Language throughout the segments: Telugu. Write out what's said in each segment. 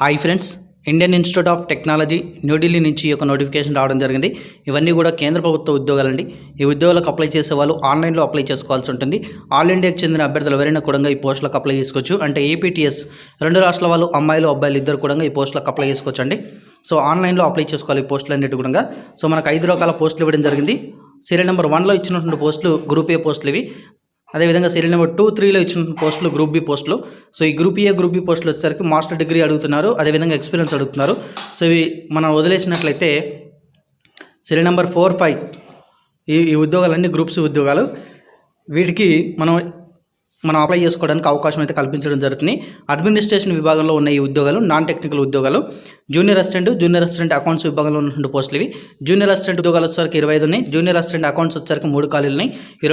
Hi friends, Indian institute of technology New Delhi నుంచి ఒక నోటిఫికేషన్ రావడం జరిగింది. ఇవన్నీ కూడా కేంద్ర ప్రభుత్వ ఉద్యోగాలండి. ఈ ఉద్యోగాలకు అప్లై చేసే వాళ్ళు ఆన్లైన్లో అప్లై చేసుకోవాల్సి ఉంటుంది. ఆల్ ఇండియాకి చెందిన అభ్యర్థులు ఎవరైనా కూడా ఈ పోస్టులకు అప్లై చేసుకోవచ్చు. అంటే ఏపీటీఎస్ రెండు రాష్ట్రాల వాళ్ళు అమ్మాయిలు అబ్బాయిలు ఇద్దరు కూడా ఈ పోస్టులకు అప్లై చేసుకోవచ్చు అండి. సో ఆన్లైన్లో అప్లై చేసుకోవాలి ఈ పోస్టులు అన్నిటి కూడా. సో మనకు 5 రకాల పోస్టులు ఇవ్వడం జరిగింది. సీరియల్ నెంబర్ 1లో ఇచ్చినటువంటి పోస్టులు గ్రూప్ ఏ పోస్టులు ఇవి. అదేవిధంగా సీరియల్ నెంబర్ 2, 3లో ఇచ్చిన పోస్టులు గ్రూప్ బి పోస్టులు. సో ఈ గ్రూప్ ఏ గ్రూప్ బి పోస్టులు వచ్చేసరికి మాస్టర్ డిగ్రీ అడుగుతున్నారు, అదేవిధంగా ఎక్స్పీరియన్స్ అడుగుతున్నారు. సో ఇవి మనం వదిలేసినట్లయితే సీరియల్ నెంబర్ 4, 5 ఈ ఉద్యోగాలన్నీ గ్రూప్స్ ఉద్యోగాలు. వీటికి మనం అప్లై చేసుకోవడానికి అవకాశం అయితే కల్పించడం జరుగుతుంది. అడ్మినిస్ట్రేషన్ విభాగంలో ఉన్న ఈ ఉద్యోగాలు నాన్ టెక్నికల్ ఉద్యోగాలు. జూనియర్ అసిస్టెంట్ అకౌంట్స్ విభాగంలో ఉన్నటువంటి పోస్టులు ఇవి. జూనియర్ అసిస్టెంట్ ఉద్యోగాలు వచ్చేసరికి 25 ఉన్నాయి. జూనియర్ అసిస్టెంట్ అకౌంట్స్ వచ్చేసరికి 3 ఖాళీలు ఉన్నాయి. ఈ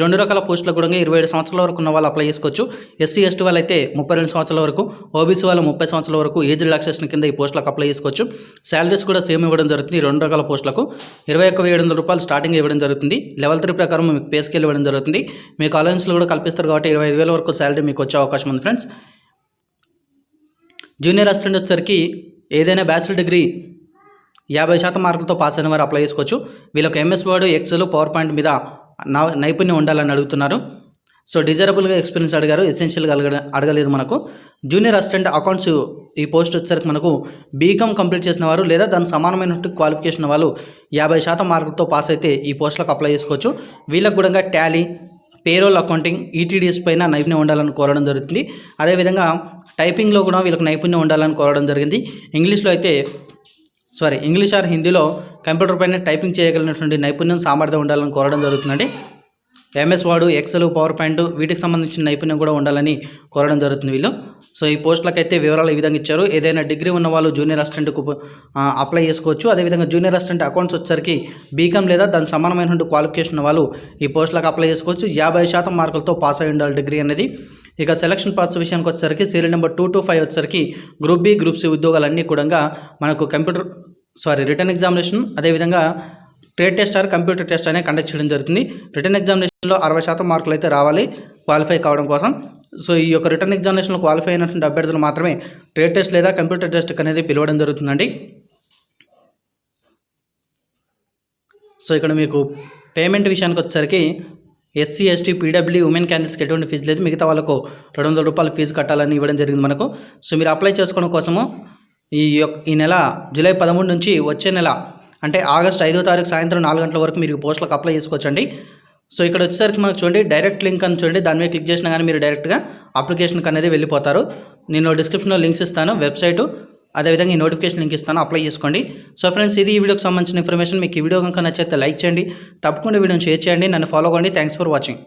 రెండు రకాల పోస్టులు కూడా 27 సంవత్సరాల వరకు ఉన్న వాళ్ళు అప్లై చేసుకోవచ్చు. ఎస్సీ ఎస్టీ వాళ్ళు అయితే 32 సంవత్సరాల వరకు, ఓబీసీ వాళ్ళు 30 సంవత్సరాల వరకు ఏజ్ రిలాక్సేషన్ కింద ఈ పోస్టులకు అప్లై చేసుకోవచ్చు. శాలరీస్ కూడా సేమ్ ఇవ్వడం జరుగుతుంది. ఈ 2 రకాల పోస్టులకు 21,700 రూపాయలు స్టార్టింగ్ ఇవ్వడం జరుగుతుంది. లెవెల్ 3 ప్రకారం మీకు పే స్కేల్ ఇవ్వడం జరుగుతుంది. మీకు అలవెన్స్లు కూడా కల్పిస్తారు కాబట్టి 25,000 వరకు శాలరీ మీకు వచ్చే అవకాశం ఉంది ఫ్రెండ్స్. జూనియర్ అసిస్టెంట్ వచ్చేసరికి ఏదైనా బ్యాచిలర్ డిగ్రీ 50% మార్కులతో పాస్ అయిన వారు అప్లై చేసుకోవచ్చు. వీళ్ళకి MS Word, Excel, PowerPoint మీద నైపుణ్యం ఉండాలని అడుగుతున్నారు. సో డిజైరబుల్గా ఎక్స్పీరియన్స్ అడిగారు, ఎసెన్షియల్గా అడగలేదు మనకు. జూనియర్ అసిస్టెంట్ అకౌంట్స్ ఈ పోస్ట్ వచ్చేసరికి మనకు బీకామ్ కంప్లీట్ చేసిన వారు లేదా దాని సమానమైన క్వాలిఫికేషన్ వాళ్ళు 50% మార్కులతో పాస్ అయితే ఈ పోస్టులకు అప్లై చేసుకోవచ్చు. వీళ్ళకు కూడా టాలీ, పేరోల్ అకౌంటింగ్, ఈటీడీఎస్ పైన నైపుణ్యం ఉండాలని కోరడం జరుగుతుంది. అదేవిధంగా టైపింగ్లో కూడా వీళ్ళకి నైపుణ్యం ఉండాలని కోరడం జరిగింది. ఇంగ్లీష్ ఆర్ హిందీలో కంప్యూటర్ పైన టైపింగ్ చేయగలిగినటువంటి నైపుణ్యం, సామర్థ్యం ఉండాలని కోరడం జరుగుతుందండి. MS Word, Excel, PowerPoint వీటికి సంబంధించిన నైపుణ్యం కూడా ఉండాలని కోరడం జరుగుతుంది వీళ్ళు. సో ఈ పోస్టులకు అయితే వివరాలు ఈ విధంగా ఇచ్చారు. ఏదైనా డిగ్రీ ఉన్న వాళ్ళు జూనియర్ అసిస్టెంట్కు అప్లై చేసుకోవచ్చు. అదేవిధంగా జూనియర్ అసిస్టెంట్ అకౌంట్స్ వచ్చేసరికి బీకామ్ లేదా దాని సమానమైనటువంటి క్వాలిఫికేషన్ వాళ్ళు ఈ పోస్టులకు అప్లై చేసుకోవచ్చు. 50% మార్కులతో పాస్ అయి ఉండాలి డిగ్రీ అనేది. ఇక సెలక్షన్ పాస్ విషయానికి వచ్చేసరికి సీరియల్ నెంబర్ 2 to 5 వచ్చేసరికి గ్రూప్ బి, గ్రూప్ సి ఉద్యోగాలన్నీ కూడా మనకు రిటర్న్ ఎగ్జామినేషన్, అదేవిధంగా trade test or computer test అనేది కండక్ట్ చేయడం జరుగుతుంది. రిటర్న్ ఎగ్జామినేషన్లో 60% మార్కులు అయితే రావాలి క్వాలిఫై కావడం కోసం. సో ఈ యొక్క రిటర్న్ ఎగ్జామినేషన్లో క్వాలిఫై అయినటువంటి అభ్యర్థులు మాత్రమే ట్రేడ్ టెస్ట్ లేదా కంప్యూటర్ టెస్ట్ అనేది పిలవడం జరుగుతుందండి. సో ఇక్కడ మీకు పేమెంట్ విషయానికి వచ్చేసరికి ఎస్సీ, ఎస్టీ, పీడబ్ల్యూ, ఉమెన్ క్యాండిడేట్స్కి ఎటువంటి ఫీజు లేదు. మిగతా వాళ్ళకు 200 రూపాయలు ఫీజు కట్టాలని ఇవ్వడం జరిగింది మనకు. సో మీరు అప్లై చేసుకోవడం కోసము ఈ నెల జూలై 13 నుంచి వచ్చే నెల అంటే ఆగస్ట్ 5వ తారీఖు సాయంత్రం 4 గంటల వరకు మీరు పోస్టులకు అప్లై చేసుకోవచ్చండి. సో ఇక్కడ వచ్చేసరికి మనకు చూడండి డైరెక్ట్ లింక్ అని చూడండి, దాని మీద క్లిక్ చేసినా కానీ మీరు డైరెక్ట్గా అప్లికేషన్కి అనేది వెళ్ళిపోతారు. నేను డిస్క్రిప్షన్లో లింక్స్ ఇస్తాను, వెబ్సైటు, అదేవిధంగా ఈ నోటిఫికేషన్ లింక్ ఇస్తాను, అప్లై చేసుకోండి. సో ఫ్రెండ్స్, ఇది ఈ వీడియోకి సంబంధించిన ఇన్ఫర్మేషన్. మీకు ఈ వీడియో కనుక నచ్చితే లైక్ చేయండి, తప్పకుండా వీడియోని షేర్ చేయండి, నన్ను ఫాలో అవ్వండి. Thanks for watching.